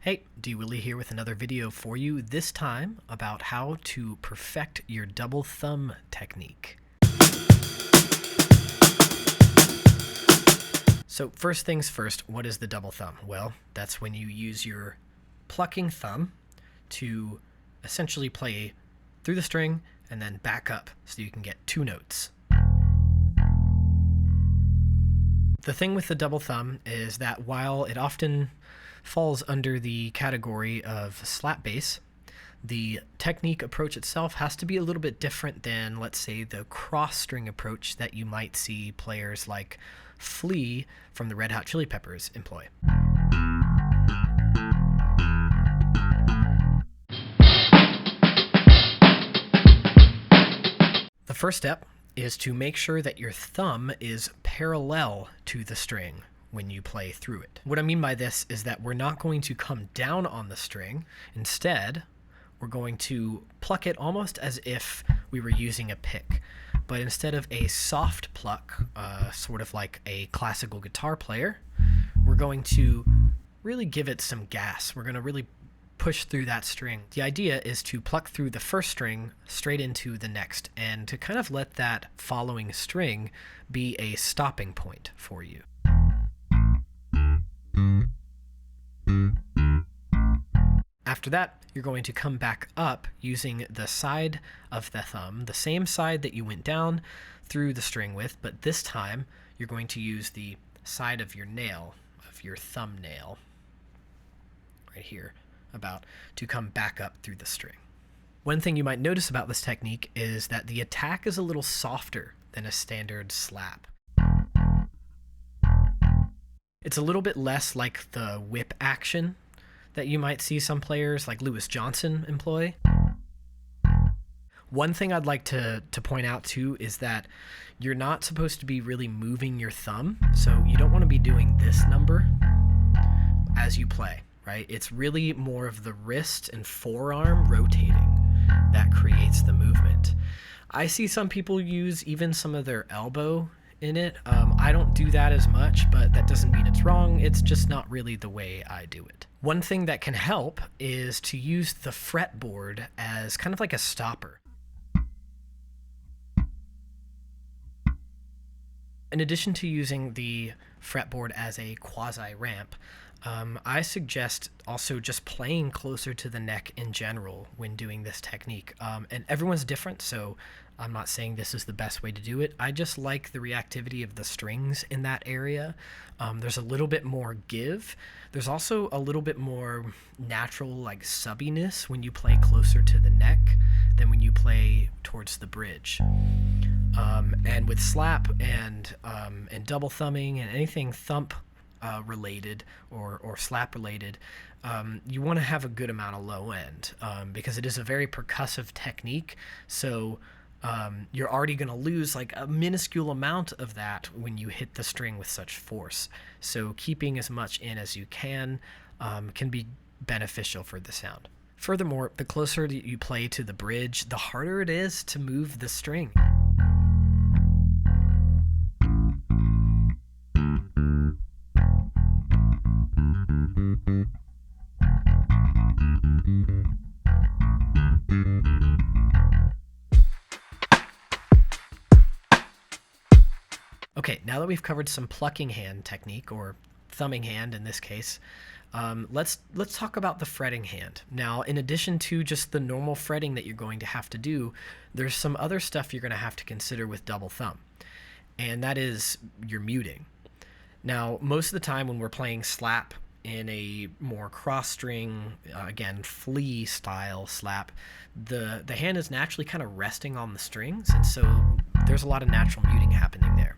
Hey, D. Willie here with another video for you, this time about how to perfect your double thumb technique. So first things first, what is the double thumb? Well, that's when you use your plucking thumb to essentially play through the string and then back up so you can get two notes. The thing with the double thumb is that while it often falls under the category of slap bass, the technique approach itself has to be a little bit different than, let's say, the cross string approach that you might see players like Flea from the Red Hot Chili Peppers employ. The first step is to make sure that your thumb is parallel to the string when you play through it. What I mean by this is that we're not going to come down on the string. Instead, we're going to pluck it almost as if we were using a pick. But instead of a soft pluck, sort of like a classical guitar player, we're going to really give it some gas. We're going to really push through that string. The idea is to pluck through the first string straight into the next, and to kind of let that following string be a stopping point for you. After that, you're going to come back up using the side of the thumb, the same side that you went down through the string with, but this time you're going to use the side of your nail, of your thumbnail, right here, about to come back up through the string. One thing you might notice about this technique is that the attack is a little softer than a standard slap. It's a little bit less like the whip action that you might see some players like Lewis Johnson employ. One thing I'd like to point out too is that you're not supposed to be really moving your thumb, so you don't want to be doing this number as you play, right? It's really more of the wrist and forearm rotating that creates the movement. I see some people use even some of their elbow in it. I don't do that as much, but that doesn't mean it's wrong. It's just not really the way I do it. One thing that can help is to use the fretboard as kind of like a stopper. In addition to using the fretboard as a quasi-ramp, I suggest also just playing closer to the neck in general when doing this technique. And everyone's different, so I'm not saying this is the best way to do it. I just like the reactivity of the strings in that area. There's a little bit more give. There's also a little bit more natural, like, subbiness when you play closer to the neck than when you play towards the bridge. And with slap and double thumbing and anything thump related or slap related, you want to have a good amount of low end because it is a very percussive technique. So you're already going to lose like a minuscule amount of that when you hit the string with such force. So keeping as much in as you can be beneficial for the sound. Furthermore, the closer that you play to the bridge, the harder it is to move the string. Okay, now that we've covered some plucking hand technique, or thumbing hand in this case, let's talk about the fretting hand. Now, in addition to just the normal fretting that you're going to have to do, there's some other stuff you're going to have to consider with double thumb, and that is your muting. Now, most of the time when we're playing slap in a more cross-string, again, Flea style slap, the hand is naturally kind of resting on the strings, and so there's a lot of natural muting happening there.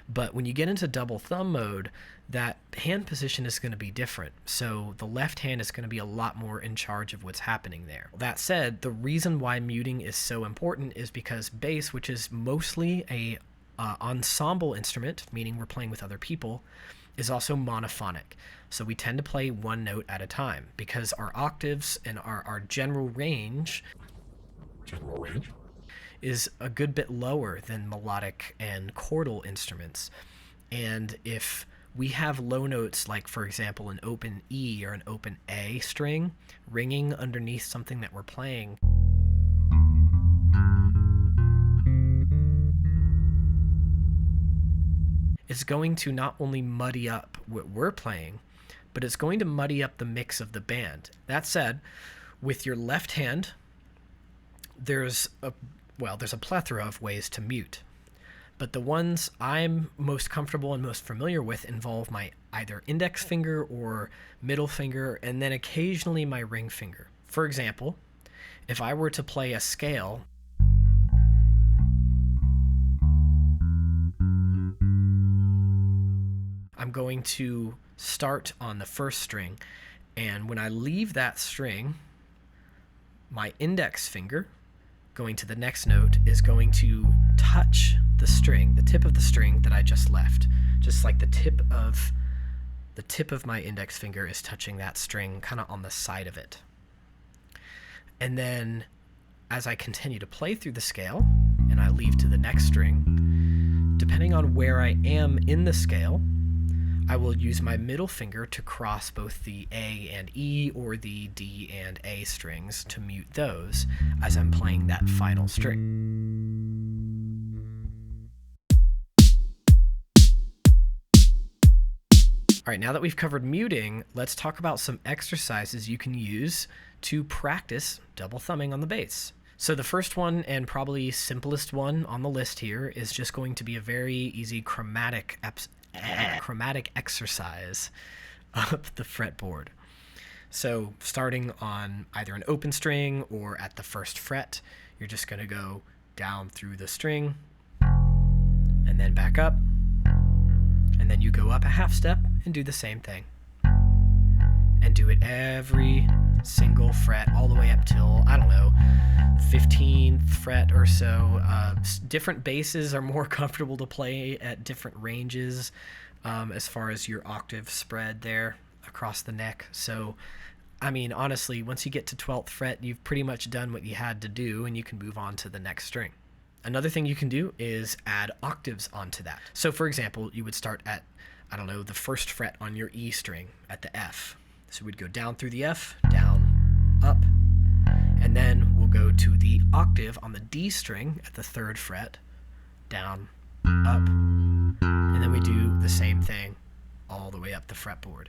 But when you get into double thumb mode, that hand position is going to be different. So the left hand is going to be a lot more in charge of what's happening there. That said, the reason why muting is so important is because bass, which is mostly a ensemble instrument, meaning we're playing with other people, is also monophonic. So we tend to play one note at a time because our octaves and our general range is a good bit lower than melodic and chordal instruments. And if we have low notes like, for example, an open E or an open A string ringing underneath something that we're playing. It's going to not only muddy up what we're playing, but it's going to muddy up the mix of the band. That said, with your left hand, there's a plethora of ways to mute. But the ones I'm most comfortable and most familiar with involve my either index finger or middle finger, and then occasionally my ring finger. For example, if I were to play a scale, I'm going to start on the first string, and when I leave that string, my index finger going to the next note is going to touch the string, the tip of the string that I just left, just like the tip of my index finger is touching that string kind of on the side of it. And then as I continue to play through the scale and I leave to the next string, depending on where I am in the scale, I will use my middle finger to cross both the A and E or the D and A strings to mute those as I'm playing that final string. All right, now that we've covered muting, let's talk about some exercises you can use to practice double thumbing on the bass. So the first one, and probably simplest one on the list here, is just going to be a very easy chromatic exercise up the fretboard. So starting on either an open string or at the first fret, you're just going to go down through the string and then back up, and then you go up a half step and do the same thing, and do it every single fret all the way up till, I don't know, 15th fret or so. Different basses are more comfortable to play at different ranges as far as your octave spread there across the neck. So, I mean, honestly, once you get to 12th fret, you've pretty much done what you had to do, and you can move on to the next string. Another thing you can do is add octaves onto that. So, for example, you would start at, I don't know, the first fret on your E string at the F. So we'd go down through the F, down, up, and then we'll go to the octave on the D string at the third fret, down, up, and then we do the same thing all the way up the fretboard.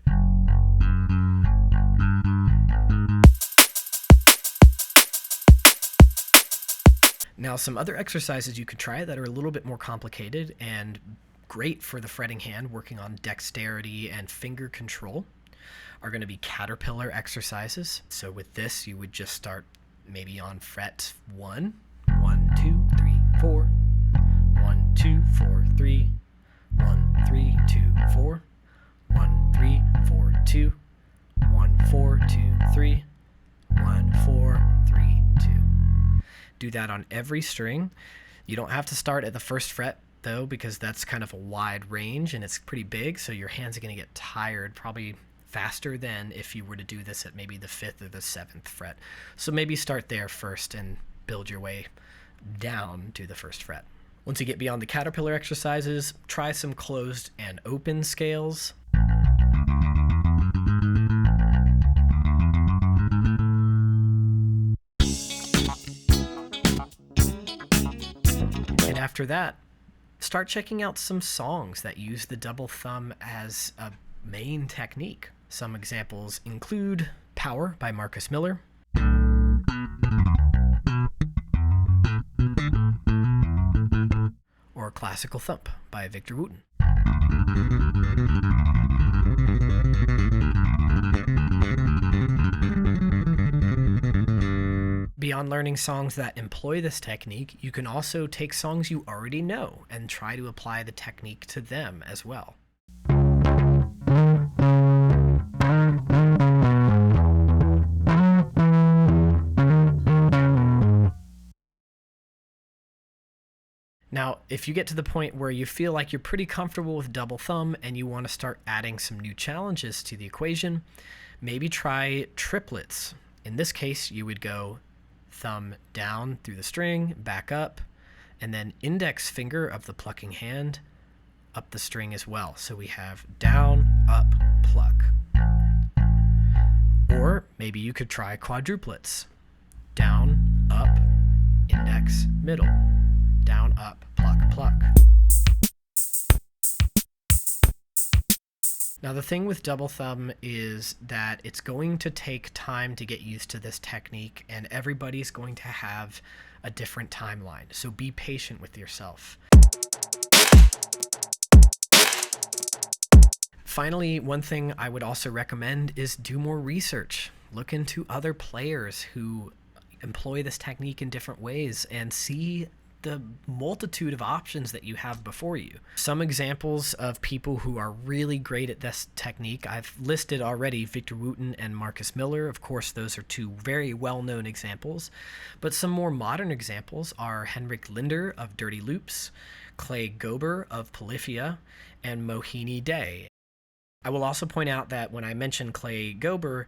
Now, some other exercises you could try that are a little bit more complicated and great for the fretting hand, working on dexterity and finger control, are going to be caterpillar exercises. So with this, you would just start maybe on fret 1, 1, 2, 3, 4, 1, 2, 4, 3, 1, 3, 2, 4, 1, 3, 4, 2, 1, 4, 2, 3, 1, 4, 3, 2. Do that on every string. You don't have to start at the first fret though, because that's kind of a wide range and it's pretty big, so your hands are going to get tired probably faster than if you were to do this at maybe the 5th or the 7th fret. So maybe start there first and build your way down to the first fret. Once you get beyond the caterpillar exercises, try some closed and open scales. And after that, start checking out some songs that use the double thumb as a main technique. Some examples include Power by Marcusmiller, or Classical Thump by victorwooten. Beyond learning songs that employ this technique, you can also take songs you already know and try to apply the technique to them as well. Now, if you get to the point where you feel like you're pretty comfortable with double thumb and you want to start adding some new challenges to the equation, maybe try triplets. In this case, you would go thumb down through the string, back up, and then index finger of the plucking hand up the string as well. So we have down, up, pluck. Or maybe you could try quadruplets. Down, up, index, middle. Down, up, pluck, pluck. Now the thing with double thumb is that it's going to take time to get used to this technique, and everybody's going to have a different timeline. So be patient with yourself. Finally, one thing I would also recommend is do more research. Look into other players who employ this technique in different ways and see the multitude of options that you have before you. Some examples of people who are really great at this technique, I've listed already victorwooten and marcusmiller. Of course, those are two very well-known examples, but some more modern examples are henricklinder of dirty loops, claygober of polyphia, and mohinidey. I will also point out that when I mention claygober,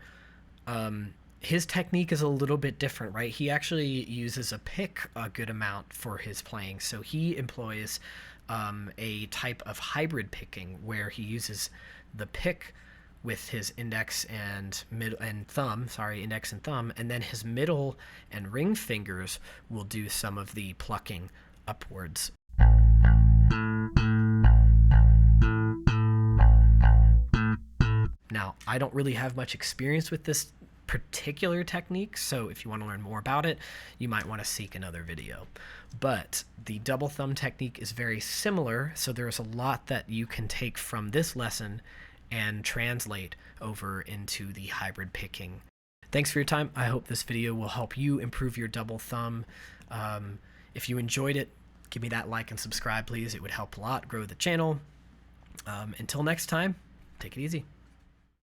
his technique is a little bit different, right? He actually uses a pick a good amount for his playing. So he employs a type of hybrid picking where he uses the pick with his index and thumb, and then his middle and ring fingers will do some of the plucking upwards. Now, I don't really have much experience with this particular technique, so if you want to learn more about it, you might want to seek another video. But the double thumb technique is very similar, so there's a lot that you can take from this lesson and translate over into the hybrid picking. Thanks for your time. I hope this video will help you improve your double thumb. If you enjoyed it, give me that like and subscribe, please. It would help a lot grow the channel. Until next time, take it easy.